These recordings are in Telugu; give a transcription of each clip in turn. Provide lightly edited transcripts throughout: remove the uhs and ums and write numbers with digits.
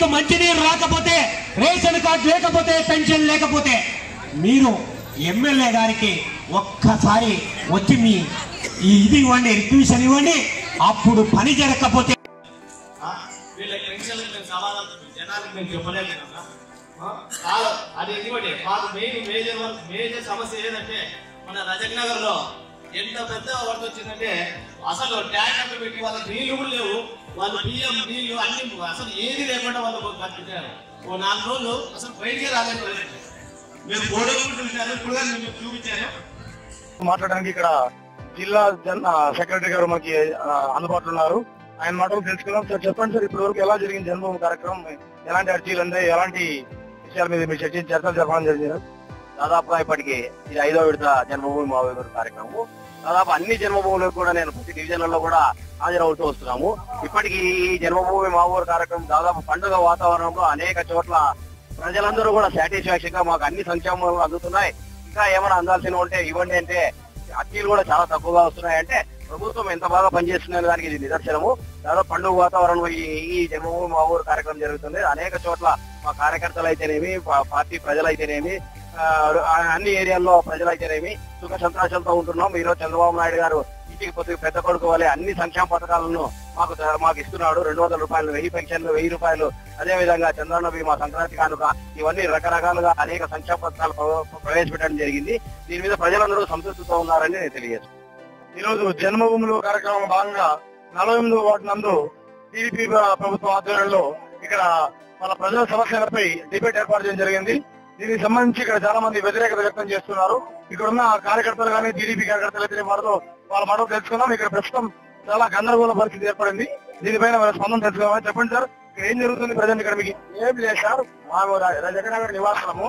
మీకు మంచినీరు రాకపోతే, రేషన్ కార్డు లేకపోతే, పెన్షన్ లేకపోతే మీరు ఎమ్మెల్యే గారికి ఒక్కసారి వచ్చి మీ ఇది ఇవ్వండి, రిక్వెషన్ ఇవ్వండి. అప్పుడు పని జరగకపోతే అది ఎందుకంటే మాకు మేజర్ సమస్య ఏంటంటే మన రజక్ నగర్ లో ఎంత పెద్ద వరద వచ్చిందంటే అసలు ట్యాంకర్లు పెట్టి వాళ్ళకి నీళ్లు కూడా లేవు. వాళ్ళు బియ్యం నీళ్లు అన్ని అసలు ఏది లేకుండా వాళ్ళు బతికారు. ఓ 4 రోజులు అసలు బయటికే రాలేదు. మేము ఫోటోలు చూపించారు, ఇప్పుడు మేము చూపించాను. మాట్లాడడానికి ఇక్కడ జిల్లా సెక్రటరీ గారు మనకి అందుబాటులో ఉన్నారు. ఆయన మాటలు తెలుసుకున్నాం. సార్ చెప్పండి సార్, ఇప్పటి వరకు ఎలా జరిగింది జన్మభూమి కార్యక్రమం? ఎలాంటి అర్జీలు అందాయి? ఎలాంటి విషయాల మీద మీరు చర్చలు జరపడం జరిగింది? దాదాపుగా ఇప్పటికి ఇది 5వ విడత జన్మభూమి మహావీరు కార్యక్రమం. దాదాపు అన్ని జన్మభూములకు కూడా నేను ప్రతి డివిజన్లలో కూడా హాజరవుతూ వస్తున్నాము. ఇప్పటికీ ఈ జన్మభూమి మహావీరు కార్యక్రమం దాదాపు పండుగ వాతావరణంలో అనేక చోట్ల ప్రజలందరూ కూడా సాటిస్ఫాక్షన్ గా మాకు అన్ని సంక్షేమాలు అందుతున్నాయి, ఇంకా ఏమైనా అందాల్సిన ఉంటే ఇవ్వండి అంటే అర్జీలు కూడా చాలా తక్కువగా వస్తున్నాయంటే ప్రభుత్వం ఎంత బాగా పనిచేస్తుందనే దానికి ఇది నిదర్శనము. దాదాపు పండుగ వాతావరణంలో ఈ జన్మభూమి మహావీరు కార్యక్రమం జరుగుతుంది. అనేక చోట్ల మా కార్యకర్తలు అయితేనేమి, పార్టీ ప్రజలైతేనేమి, అన్ని ఏరియాల్లో ప్రజలైతేనేమి సుఖ సంతోషాలతో ఉంటున్నాం. ఈరోజు చంద్రబాబు నాయుడు గారు ఇంటికి పొద్దు పెద్ద కొడుకు వలె అన్ని సంక్షేమ పథకాలను మాకు ఇస్తున్నాడు. 200 రూపాయలు, 1000 పెన్షన్లు, 1000 రూపాయలు, అదే విధంగా చంద్రన్న బీమా, సంక్రాంతి కానుక, ఇవన్నీ రకరకాలుగా అనేక సంక్షేమ పథకాలు ప్రవేశపెట్టడం జరిగింది. దీని మీద ప్రజలందరూ సంతృప్తితో ఉన్నారని నేను తెలియజేస్తాను. ఈ రోజు జన్మభూములు కార్యక్రమం భాగంగా 48వ వార్డు నందు టీడీపీ ప్రభుత్వం ఆధ్వర్యంలో ఇక్కడ మన ప్రజల సమస్యలపై డిబేట్ ఏర్పాటు చేయడం జరిగింది. దీనికి సంబంధించి ఇక్కడ చాలా మంది వ్యతిరేకత వ్యక్తం చేస్తున్నారు. ఇక్కడ ఉన్న కార్యకర్తలు కానీ టీడీపీ కార్యకర్తలు అయితే వాళ్ళ మాటలు తెలుసుకుందాం. ఇక్కడ ప్రస్తుతం చాలా గందరగోళ పరిస్థితి ఏర్పడింది. దీనిపైన స్పందన తెలుసుకుందాం. చెప్పండి సార్, ఇక్కడ ఏం జరుగుతుంది ప్రజెంట్? ఇక్కడ మీకు ఏం లేదు సార్, మాకు రజకనగర్ నివాసము,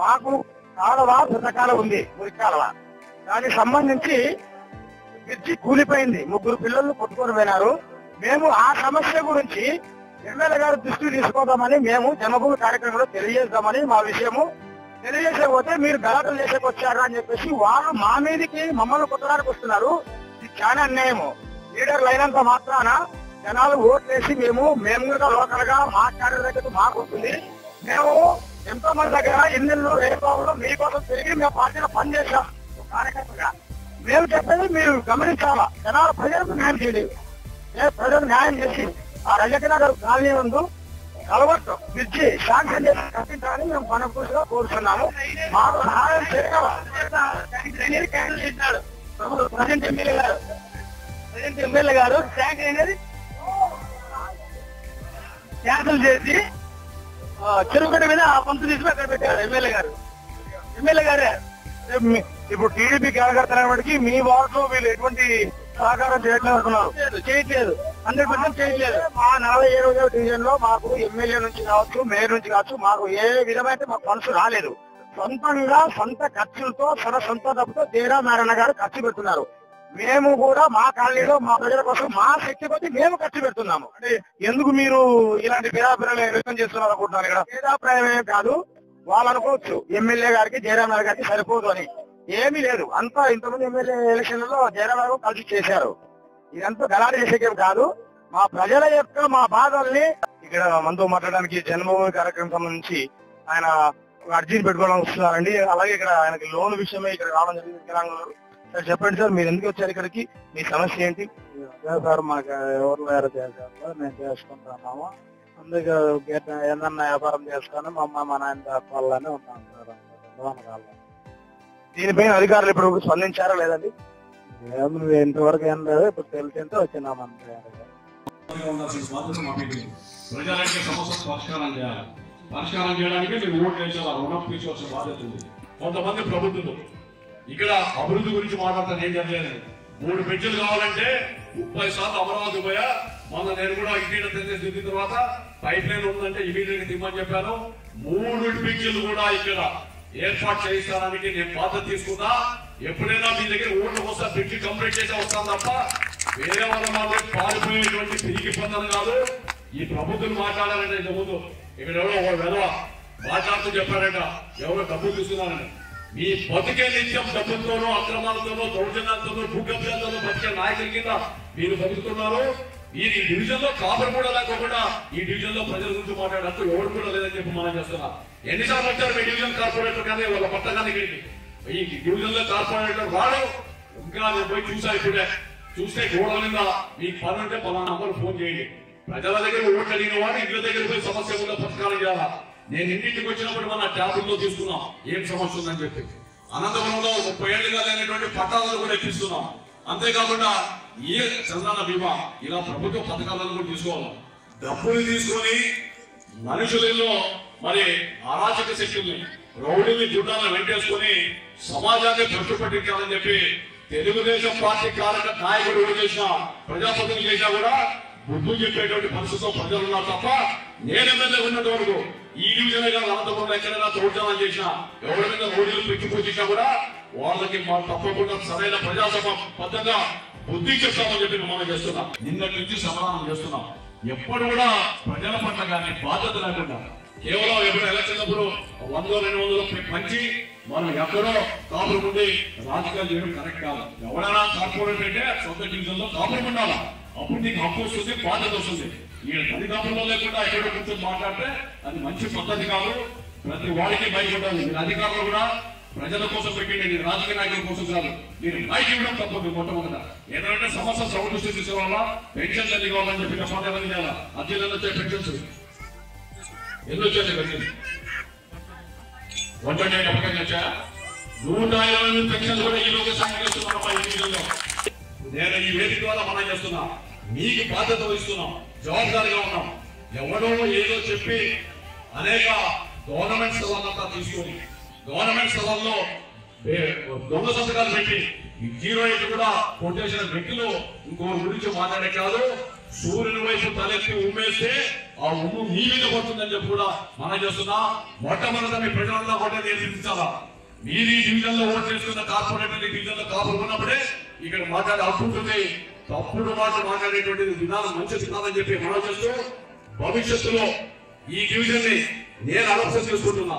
మాకు కాలువ శతకాల ఉంది, మురికి కాలువ. దానికి సంబంధించి బ్రిడ్జి కూలిపోయింది, 3 పిల్లలు కొట్టుకొని పోయినారు. మేము ఆ సమస్య గురించి ఎమ్మెల్యే గారు దృష్టి తీసుకోదామని మేము జన్మభూమి కార్యక్రమంలో తెలియజేద్దామని మా విషయము తెలియజేసేపోతే మీరు గలాటలు చేసేకొచ్చారు అని చెప్పేసి వాళ్ళు మా మీదకి మమ్మల్ని కొట్టడానికి వస్తున్నారు. ఇది చాలా అన్యాయము. లీడర్లు అయినంత మాత్రాన జనాలు ఓట్లేసి మేము కూడా లోకల్ గా మాట్లాడేది మాకు వస్తుంది. మేము ఎంతో మంది దగ్గర ఎన్నెల్లో రేపాలో మీకోసం తిరిగి మేము పార్టీలో పనిచేసాం కార్యకర్తగా. మేము చెప్పేది మీరు గమనించాలా, జనాల ప్రజలకు న్యాయం చేయలేదు. ప్రజలకు న్యాయం చేసి ఆ రజకనగర్ కాలనీ ముందు కలవట్టు బ్రిడ్జి శాంక్షన్ చేసి కట్టించాలని మేము మనపూర్తిగా కోరుతున్నాము. మాకు సహాయం చేయాలి. ప్రజెంట్ ఎమ్మెల్యే గారు శాంక్షన్ అనేది క్యాన్సిల్ చేసి చెరువుగడ్డ మీద ఆ పంపు తీసుకుని అక్కడ పెట్టారు ఎమ్మెల్యే గారే. ఇప్పుడు టీడీపీ కార్యకర్తలకి మీ వార్డులో వీళ్ళు ఎటువంటి సహకారం చేయట్లేదు, 100% చేయట్లేదు. మా 47వ డివిజన్ లో మాకు ఎమ్మెల్యే నుంచి కావచ్చు, మేయర్ నుంచి కావచ్చు, మాకు ఏ విధమైన మాకు ఫండ్స్ రాలేదు. సొంతంగా సొంత ఖర్చులతో సొంత డబ్బుతో జయరామనారాయణ గారు ఖర్చు పెడుతున్నారు. మేము కూడా మా కాలనీలో మా ప్రజల కోసం మా శక్తి కొద్ది మేము ఖర్చు పెడుతున్నాము. అంటే ఎందుకు మీరు ఇలాంటి భేదాభిప్రాయాలు వ్యక్తం చేస్తున్నారు అనుకుంటున్నారు? ఇక్కడ భేదాభిప్రాయం కాదు, వాళ్ళు అనుకోవచ్చు ఎమ్మెల్యే గారికి జయరామనారాయణ గారికి సరిపోదు అని. ఏమీ లేదు, అంతా ఇంతమంది ఎమ్మెల్యే ఎలక్షన్లలో జయరామరావు కలిసి చేశారు. ఇదంతా గలాడి చేసేకేం కాదు. మా ప్రజల యొక్క మా బాధల్ని ఇక్కడ మనతో మాట్లాడడానికి జన్మభూమి కార్యక్రమం సంబంధించి ఆయన అర్జీని పెట్టుకోవడం వస్తున్నారండి. అలాగే ఇక్కడ ఆయనకి లోన్ విషయమే ఇక్కడ రావడం జరిగింది తెలంగాణలో. సార్ చెప్పండి సార్, మీరు ఎందుకు వచ్చారు ఇక్కడికి, మీ సమస్య ఏంటి? సార్ మాకు ఎవరు వేరే చేశారు, మేము చేసుకుంటున్నాము. అందుకే ఏదన్నా వ్యాపారం చేసుకొని మా నాయన దాపాలని ఉన్నాం సార్. లోన్ కావాలి. దీనిపైన అధికారులు ఇప్పుడు స్పందించారా లేదండి? ఇంతవరకు ఏం లేదు, ఇప్పుడు తెలిసింటే వచ్చినాం అంతే. ప్రజలకి సమస్యలు పరిష్కారం చేయడానికి మీరు ఓట్లు వేసేలా రుణం తీసుకోవాల్సిన బాధ్యత ఉంది. కొంతమంది ప్రభుత్వం ఇక్కడ అభివృద్ధి గురించి మాట్లాడతాను. ఏం జరగలేదు, 3 పెన్షన్లు కావాలంటే 30 అమరావతి పోయా. మొన్న నేను కూడా ఇంటి దిగిన తర్వాత పైప్ లైన్ ఉందంటే ఇమీడియట్ గా దిమ్మని చెప్పాను. 3 పెన్షన్లు కూడా ఇక్కడ ఏర్పాటు చేయించడానికి నేను బాధ్యత తీసుకున్నా. ఎప్పుడైనా మీ దగ్గర ఓట్ల కోసం బ్రిడ్జి కంప్లీట్ చేసి వస్తాను తప్ప వేరే వాళ్ళ మాత్రం పారిపోయేటువంటి తిరిగి పొందడం కాదు. ఈ ప్రభుత్వం మాట్లాడాలంటే ఇంత ముందు ఇక్కడ ఎవరో వెధవ మాట్లాడుతూ చెప్పారంట, ఎవరో డబ్బులు తీసుకున్నారని. మీ బతికే నిత్యం డబ్బులతోనూ, అక్రమాలతోనూ, దౌర్జన్యాలతోనూ, భూకబ్జాలతోనూ బతికే నాయకుల కింద మీరు బతుకుతున్నారు. ఈ డివిజన్ లో కాపురం కూడా లేకుండా ఈ డివిజన్ లో ప్రజల గురించి మాట్లాడచ్చు ఎవరు కూడా లేదని చెప్పి మనం చేస్తున్నాం. ఎన్నిసార్లు వచ్చారు మీ డివిజన్ కార్పొరేటర్ కానీ వాళ్ళ పట్టగానే ఈ డివిజన్ లో కార్పొరేటర్ వాడు ఇంకా నేను పోయి చూసా. ఇప్పుడే చూస్తే గోడల మీద మీకు పని ఉంటే పలానా నంబర్ ఫోన్ చేయండి. ప్రజల దగ్గర ఓట్లు అడిగిన వాడు ఇంటి దగ్గర పోయి సమస్య ఉందో పరిష్కారం చేయాలా. నేను ఇంటికి వచ్చినప్పుడు మన ట్యాబుల్లో తీసుకున్నాం ఏం సమస్య ఉందని చెప్పి. అనంతపురంలో 30 ఏళ్లుగా లేనటువంటి పట్టాలను కూడా ఎక్కిస్తున్నాం. అంతేకాకుండా ఏ చంద్రన్న బీమా ఇలా ప్రభుత్వ పథకాలను కూడా తీసుకోవాలి. డబ్బులు తీసుకొని మనుషులలో మరి అరాచక శక్తుల్ని రౌడీని జుట్టాలను వెంటేసుకుని సమాజాన్ని భ్రష్టు పట్టించాలని చెప్పి తెలుగుదేశం పార్టీ నాయకుడు చేసిన ప్రజాప్రతినిధులు చేసినా కూడా బుద్ధు చెప్పేటువంటి పరిస్థితిలో ప్రజలు ఉన్నారు తప్ప నేను ఎమ్మెల్యే ఉన్నంత వరకు ఈ డివిజన్ గా అనంతపురంలో ఎక్కడైనా తోడ్చాలని చేసినా ఎవరి మీద రౌడీలు పెట్టి పూజించినా కూడా వాళ్ళకి తప్పకుండా సరైన ప్రజాసభబద్ధంగా బుద్ధి చెప్తామని చెప్పి మనం చేస్తున్నాం. నిన్నటి నుంచి సమాధానం చేస్తున్నాం. ఎప్పుడు కూడా ప్రజల పట్ల కానీ బాధ్యత లేకుండా కేవలం ఎప్పుడు ఎలక్షన్ అప్పుడు 100-200 పంచి మనం ఎక్కడో కాపురం ఉండి రాజకీయాలు చేయడం కరెక్ట్ కాదు. ఎవరైనా కార్పొరేట్ అంటే సొంత డివిజన్ లో కాపురం ఉండాలా. అప్పుడు నీకు హక్కు వస్తుంది, బాధ్యత వస్తుంది. ఈ తల్లి కాపురంలో లేకుండా ఎక్కడో కూర్చొని మాట్లాడితే అది మంచి పద్ధతి కాదు. ప్రతి వాడికి బయట ఉండాలి. మీరు అధికారులు కూడా ప్రజల కోసం పెట్టింది, రాజకీయ నాయకుల కోసం కాదు. మీరు బయట ఇవ్వడం తప్పదు. మొట్టమొదట ఏదంటే సమస్య సౌండ్ సృష్టించే వల్ల పెన్షన్ తల్లి కావాలని చెప్పి చెప్పాలని చేయాలి. అర్జీలలో వచ్చే పెన్షన్స్ ఎన్ని వచ్చాయి? పెన్షన్ 128 అప్పటికి వచ్చాయా? 120 పెన్షన్ కూడా ఈ లోక సాంకేస్తున్నాం. నేను ఈ వేదిక ద్వారా మనం చేస్తున్నా. మీకు బాధ్యత వహిస్తున్నాం, జవాబుదారిగా ఉన్నాం. ఎవడో ఏదో చెప్పి అనేక గవర్నమెంట్ స్థలాలంతా తీసుకొని గవర్నమెంట్ స్థలాల్లో దొంగ సంతకాలు పెట్టి 08 కూడా కొట్టేసిన వ్యక్తులు ఇంకో గురించి మాట్లాడే కాదు. సూర్యుని వైపు తలెత్తి ఉమ్మేస్తే ఆ ఉమ్ము మీ మీద పడుతుందని చెప్పి కూడా మనం చేస్తున్నా. మొట్టమొదట మీ ప్రజలంతా కూడా నిర్మించాలా. మీరు ఈ డివిజన్ లో ఓటు చేసుకున్న కార్పొరేటర్ డివిజన్ లో కాపుకున్నప్పుడే ఇక్కడ మాట్లాడే హక్కు ఉంటుంది. తప్పుడు మాటలు మాట్లాడేటువంటి విధానం మంచిది కాదని చెప్పి మనం చేస్తూ భవిష్యత్తులో ఈ డివిజన్ ని నేను అలక్ష్యం చేసుకుంటున్నా.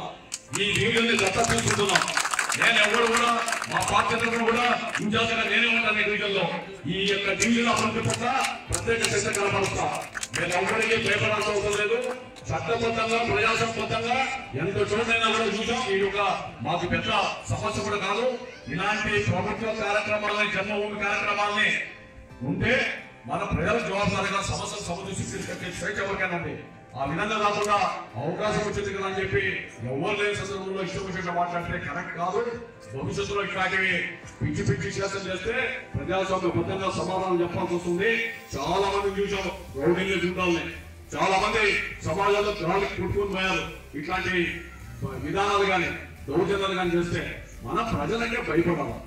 ఈ డివిజన్ ని దత్తత తీసుకుంటున్నా. నేను ఎవరు కూడా మా పార్టీ తరఫున కూడా ఇన్ఛార్జిగా నేనే ఉంటాను. ఈ డివిజన్ లో ఈ యొక్క డివిజన్ అభివృద్ధి పట్ల ప్రత్యేక శ్రద్ధ కనపరుస్తా. నేను ఎవరికి భయపడాల్సిన అవసరం లేదు. చట్టబద్ధంగా ప్రజాసంబద్ధంగా ఎంత చోటైనా కూడా చూసాం. ఈ యొక్క మాకు పెద్ద సమస్య కూడా కాదు. ఇలాంటి ప్రభుత్వ కార్యక్రమాలని జన్మభూమి కార్యక్రమాలని ఉంటే మన ప్రజల జవాబుదారిగా సమస్యలు సమర్థించే స్వేచ్ఛ ఎవరికైనా ఉంది. ఆ విధంగా కాకుండా అవకాశం వచ్చింది కదా అని చెప్పి ఎవరు లేని సందర్భంలో ఇష్టం వచ్చినట్టు మాట్లాడితే కరెక్ట్ కాదు. భవిష్యత్తులో ఇట్లాంటివి పిచ్చి పిచ్చి శాసనం చేస్తే ప్రజాస్వామ్యబద్ధంగా సమాధానం చెప్పాల్సి వస్తుంది. చాలా మంది చూసాం రౌడీలు చూడాలని. చాలా మంది సమాజంలో గాలికి పుట్టుకుని పోయారు. ఇట్లాంటి విధానాలు కానీ దౌర్జన్యాలు కానీ చేస్తే మన ప్రజలంటే భయపడాలి.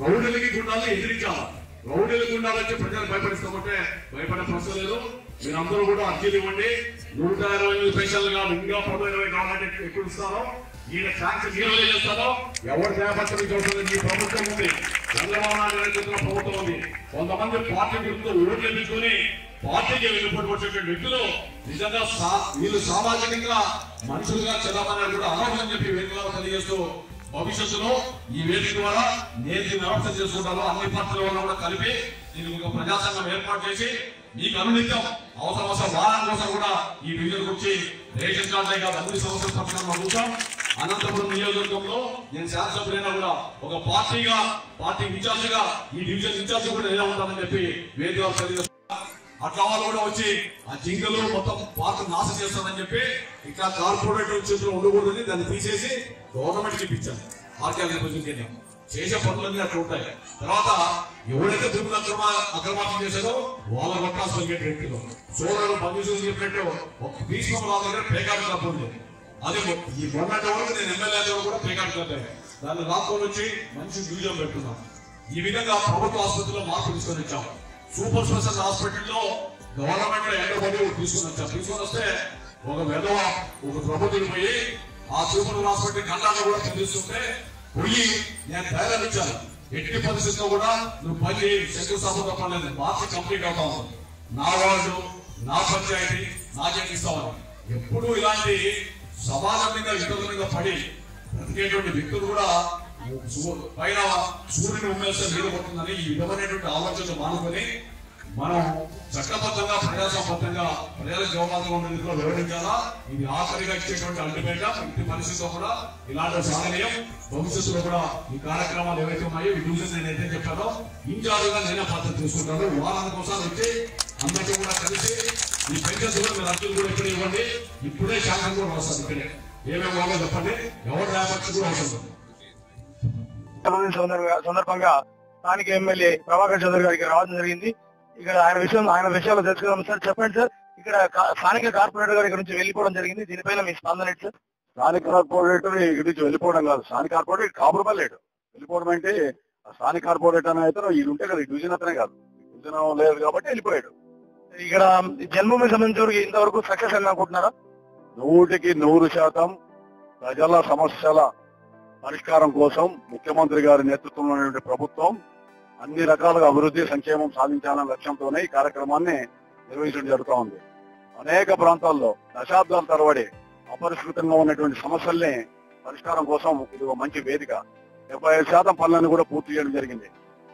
రౌడీలకి గుండాలని ఎదిరించాలి. రౌడీలు గుండాలంటే ప్రజలు భయపడిస్తామంటే భయపడే ప్రశ్న లేదు. మీరందరూ కూడా అర్జీలు ఇవ్వండి. 128 పెన్షన్లు కాదు, ఇంకా 120 కావాలంటే ఎక్కువ ఇస్తారో ఈయన శాంక్షన్ జీరోలే చేస్తారో ఎవరు చేపట్టడం చూస్తుంది. ఈ ప్రభుత్వం ఉంది, చంద్రబాబు నాయుడు నేతృత్వంలో ప్రభుత్వం ఉంది. కొంతమంది పార్టీ గుర్తులు ఓట్లు ఎదుర్కొని పార్టీకి వెళ్ళిపోటు వచ్చేటువంటి వ్యక్తులు నిజంగా వీళ్ళు సామాజికంగా మనుషులుగా చదవమని కూడా అనవసరం చెప్పి వేదికగా తెలియజేస్తూ భవిష్యత్తులో ఈ వేదిక ద్వారా నేను దీన్ని వ్యవస్థ చేసుకుంటాను. అన్ని పార్టీల వల్ల కూడా కలిపి దీనికి ఒక ప్రజాసంఘం ఏర్పాటు చేసి మీకు అనునిత్యం అవసరం వారం కోసం కూడా ఈ డివిజన్ వచ్చి రేషన్ కార్డులే కాదు అన్ని సమస్యల పక్షంగా చూసాం. అనంతపురం నియోజకవర్గంలో నేను శాసనసభ్యులైనా కూడా ఒక పార్టీ ఇన్ఛార్జ్ గా ఈ డివిజన్ ఇన్ఛార్జ్ కూడా ఎలా ఉంటానని చెప్పి వేదిక తెలియజేస్తున్నా. అట్లా వాళ్ళు కూడా వచ్చి ఆ జింకలు మొత్తం పార్క్ నాశనం చేస్తానని చెప్పి ఇంకా కార్పొరేటర్ చేతిలో ఉండకూడదని దాన్ని తీసేసి గవర్నమెంట్ కి ఇప్పించాను. ఆర్కేల్ చేసే పనులన్నీ అట్లా ఉంటాయి. తర్వాత ఎవరైతే భూములు అక్రమార్జన చేశారో వాళ్ళ కొట్టాల్సిన వ్యక్తులు సోదరుడు పనిచేసి చెప్పినట్టు ఒక భీష్మ వాళ్ళ దగ్గర పేకాడు క్లబ్ ఉంది. అది ఈ మొన్నటి వరకు నేను ఎమ్మెల్యే కూడా పేకాడు క్లబ్ దాన్ని రాత్రి వచ్చి మంచి మ్యూజియం పెట్టుకున్నాం. ఈ విధంగా ప్రభుత్వ ఆసుపత్రిలో మార్పు తీసుకొని వచ్చాం. సూపర్ స్పెషల్ హాస్పిటల్లో గవర్నమెంట్ లో ఎండబడి తీసుకుని వచ్చాం. తీసుకొని వస్తే ఒక విధవ ఒక ప్రభుత్వం పోయి ఆ సూపర్ హాస్పిటల్ గంటలో కూడా పిలుస్తుంటే పోయి నేను ధైర్యం ఇచ్చాను. ఎట్టి పరిస్థితుల్లో కూడా నువ్వు పని శంకుస్థాపన తప్పలేదు, మార్చి కంప్లీట్ అవుతా ఉంది. నా వార్డు నా పంచాయతీ నాకే ఇస్తామని ఎప్పుడు ఇలాంటి సమాజం మీద ఇతరుల మీద పడి బ్రతికేటువంటి వ్యక్తులు కూడా పైన సూర్యుని ఉమ్మేస్తే మీద పడుతుందని ఈ విధమైనటువంటి ఆలోచనలు మానుకొని మనం చట్టబద్ధంగా ప్రజాసంబద్ధంగా ప్రజల జవాబాదుగా ఉన్నందుకు వివరించాలా. ఇది ఆఖరిగా ఇచ్చేటువంటి అల్టిమేట్ ఇంటి పరిస్థితిలో కూడా ఇలాంటి సాధనీయం. భవిష్యత్తులో కూడా ఈ కార్యక్రమాలు ఏవైతే ఉన్నాయో ఈ డివిజన్ నేనైతే చెప్పానో ఇన్ఛార్జ్గా నేనే బాధ్యత తీసుకుంటాను. వారానికి ఒకసారి వచ్చి అందరికీ కూడా కలిసి ఈ పెన్షన్స్ కూడా మీరు అర్జీలు కూడా ఇక్కడే ఇవ్వండి. ఇప్పుడే శాంతం కూడా వస్తుంది. ఇక్కడే ఏమేమి కావాలో చెప్పండి. ఎవరు రేపటి కూడా వస్తుంది. సందర్భంగా స్థానిక ఎమ్మెల్యే ప్రభాకర్ చౌదరి గారికి రావడం జరిగింది. ఇక్కడ ఆయన విషయాలు తెలుసుకున్నాం. సార్ చెప్పండి సార్, ఇక్కడ స్థానిక కార్పొరేటర్ గారి నుంచి వెళ్ళిపోవడం జరిగింది, దీనిపైన మీ స్పందన ఏంటి సార్? స్థానిక కార్పొరేటర్ ఇక్కడి నుంచి వెళ్ళిపోవడం కాదు, స్థానిక కార్పొరేటర్ కాపురపల్లేడు. వెళ్ళిపోవడం అంటే స్థానిక కార్పొరేటర్ అనే అయితే ఇది ఉంటే కదా, డివిజన్ అతనే కాదు, డివిజన్ లేదు కాబట్టి వెళ్ళిపోయాడు. ఇక్కడ జన్మభూమి సంబంధించి ఇంతవరకు సక్సెస్ అని అనుకుంటున్నారా? 100% ప్రజల సమస్యల పరిష్కారం కోసం ముఖ్యమంత్రి గారి నేతృత్వంలో ఉన్నటువంటి ప్రభుత్వం అన్ని రకాలుగా అభివృద్ధి సంక్షేమం సాధించాలనే లక్ష్యంతోనే ఈ కార్యక్రమాన్ని నిర్వహించడం జరుగుతూ ఉంది. అనేక ప్రాంతాల్లో దశాబ్దాల తరబడి అపరిష్కృతంగా ఉన్నటువంటి సమస్యల్ని పరిష్కారం కోసం ఇది ఒక మంచి వేదిక. 75% పనులను కూడా పూర్తి చేయడం జరిగింది.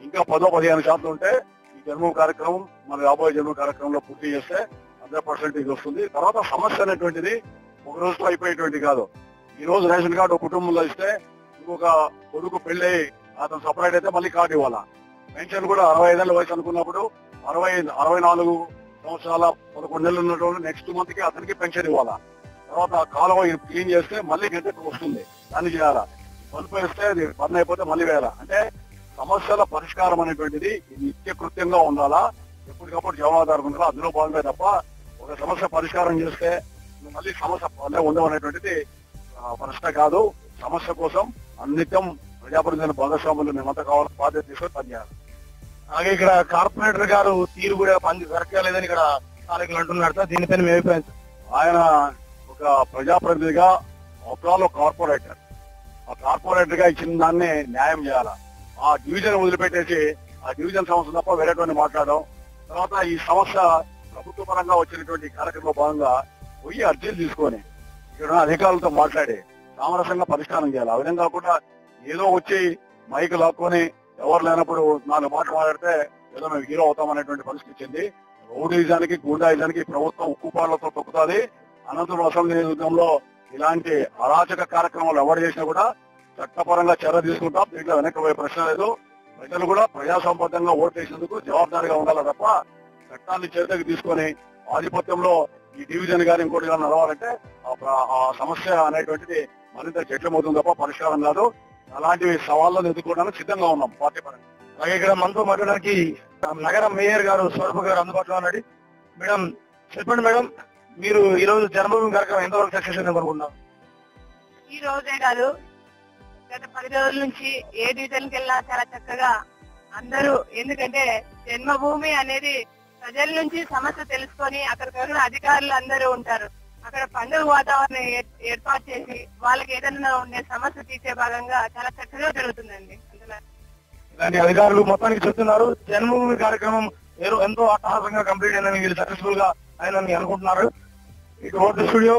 ఇంకా 10-15% ఉంటే ఈ జన్మ కార్యక్రమం మన రాబోయే జన్మ కార్యక్రమంలో పూర్తి చేస్తే 100% ఇది వస్తుంది. తర్వాత సమస్య అనేటువంటిది ఒక రోజుతో అయిపోయేటువంటి కాదు. ఈ రోజు రేషన్ కార్డు ఒక కుటుంబంలో ఇస్తే ఇంకొక కొడుకు పెళ్ళి అతను సపరేట్ అయితే మళ్ళీ కార్డు ఇవ్వాలా. పెన్షన్ కూడా 65 ఏళ్ల వయసు అనుకున్నప్పుడు 64 సంవత్సరాల 11 నెలలు ఉన్నటువంటి నెక్స్ట్ మంత్ కి అతనికి పెన్షన్ ఇవ్వాలా. తర్వాత కాలువ క్లీన్ చేస్తే మళ్ళీ గంటకు వస్తుంది, దాన్ని చేయాలా. పనుపు వేస్తే అది పన్ను అయిపోతే మళ్ళీ వేయాలా. అంటే సమస్యల పరిష్కారం అనేటువంటిది నిత్య కృత్యంగా ఉండాలా, ఎప్పటికప్పుడు జవాబాదారు ఉండాలా. అందులో భాగంగా తప్ప ఒక సమస్య పరిష్కారం చేస్తే మళ్ళీ సమస్య ఉండవనేటువంటిది ప్రశ్న కాదు. సమస్య కోసం అన్నిత్యం ప్రజాప్రతినిధుల భాగస్వాములు మేమంతా కావాలని బాధ్యత తీసుకొని పనిచేయాలి. అలాగే ఇక్కడ కార్పొరేటర్ గారు తీరు కూడా పని సరిగ్గా లేదని ఇక్కడ స్థానికులు అంటున్నారు సార్, దీనిపైన మీ అభిప్రాయం? ఆయన ఒక ప్రజాప్రతినిధిగా అవసరాలు కార్పొరేటర్, ఆ కార్పొరేటర్ గా ఇచ్చిన దాన్ని న్యాయం చేయాలా. ఆ డివిజన్ వదిలిపెట్టేసి ఆ డివిజన్ సమస్య తప్ప వేరేటువంటి మాట్లాడడం. తర్వాత ఈ సమస్య ప్రభుత్వ పరంగా వచ్చినటువంటి కార్యక్రమంలో భాగంగా పోయి అర్జీలు తీసుకొని ఇక్కడ అధికారులతో మాట్లాడి సామరస్యంగా పరిష్కారం చేయాలి. ఆ విధంగా కాకుండా ఏదో వచ్చి మైక్ లాక్కొని ఎవరు లేనప్పుడు 4 మాటలు మాట్లాడితే ఏదో మేము హీరో అవుతాం అనేటువంటి పరిస్థితి వచ్చింది. రౌడీజానికి గూండాయిజానికి ప్రభుత్వం ఉక్కుపాళ్లతో తొక్కుతుంది. అనంతపురం అసెంబ్లీ నియోజకవర్గంలో ఇలాంటి అరాచక కార్యక్రమాలు ఎవరు చేసినా కూడా చట్టపరంగా చర్య తీసుకుంటాం. దీంట్లో వెనక్కి పోయే ప్రశ్న లేదు. ప్రజలు కూడా ప్రజాసంబద్ధంగా ఓటు వేసినందుకు జవాబుదారీగా ఉండాలి తప్ప చట్టాన్ని చేతికి తీసుకొని ఆధిపత్యంలో ఈ డివిజన్ గాని ఇంకోటి కానీ నడవాలంటే ఆ సమస్య అనేటువంటిది మరింత జటిలమవుతుంది తప్ప పరిష్కారం కాదు. అలాంటివి సవాళ్ళను ఎదుర్కోవడానికి సిద్ధంగా ఉన్నాం పార్టీ పరంగా. అలాగే ఇక్కడ మనతో మాట్లాడడానికి నగర మేయర్ గారు స్వరూప గారు అందుబాటులో ఉన్నాడు. మేడం చెప్పండి మేడం, మీరు ఈ రోజు జన్మభూమి కార్యక్రమం ఎంతవరకు సక్సెస్ అయింది అనుకుంటున్నారు? ఈ రోజే కాదు, గత 10 రోజుల నుంచి ఏ డివిజన్కి వెళ్ళినా చాలా చక్కగా అందరూ, ఎందుకంటే జన్మభూమి అనేది ప్రజల నుంచి సమస్య తెలుసుకొని అక్కడికి అధికారులు అందరూ ఉంటారు. అక్కడ పండుగ వాతావరణం ఏర్పాటు చేసి వాళ్ళకి ఏదైనా ఉండే సమస్య తీసే భాగంగా చాలా చక్కగా జరుగుతుందండి. ఇలాంటి అధికారులు మొత్తానికి చెప్తున్నారు జన్మభూమి కార్యక్రమం ఎంతో అట్టహాసంగా కంప్లీట్ అయిందని మీరు సక్సెస్ఫుల్ గా అయిందని అనుకుంటున్నారు. ఇటు ఓటు స్టూడియో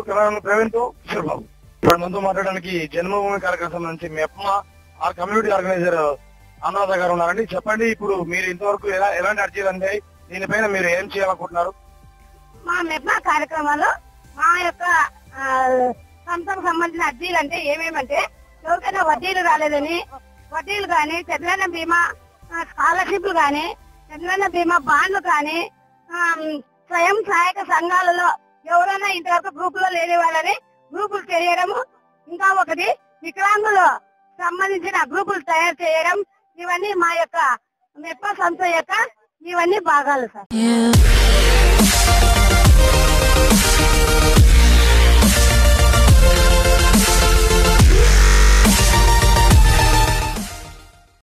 ప్రవీణ్ తో కిషోర్ బాబు. ఇప్పుడు మనతో మాట్లాడడానికి జన్మభూమి కార్యక్రమం సంబంధించి మెప్మ ఆ కమ్యూనిటీ ఆర్గనైజర్ అనురాధ గారు ఉన్నారండి. చెప్పండి, ఇప్పుడు మీరు ఇంతవరకు ఎలాంటి అర్జీలు అందాయి, దీనిపైన మీరు ఏం చేయాలనుకుంటున్నారు? మా మెప్మ కార్యక్రమంలో మా యొక్క సంస్థకు సంబంధించిన అర్జీలు అంటే ఏమేమంటే, ఎవరికైనా వడ్డీలు రాలేదని, వడ్డీలు కానీ, చంద్రన్న బీమా స్కాలర్షిప్లు కానీ, చంద్రన్న బీమా బాండ్లు కానీ, స్వయం సహాయక సంఘాలలో ఎవరైనా ఇంతవరకు గ్రూపులో లేని వాళ్ళని గ్రూపులు చేయడము, ఇంకా ఒకటి వికలాంగులు సంబంధించిన గ్రూపులు తయారు చేయడం, ఇవన్నీ మా యొక్క మెప్మ సంస్థ యొక్క ఇవన్నీ భాగాలు సార్.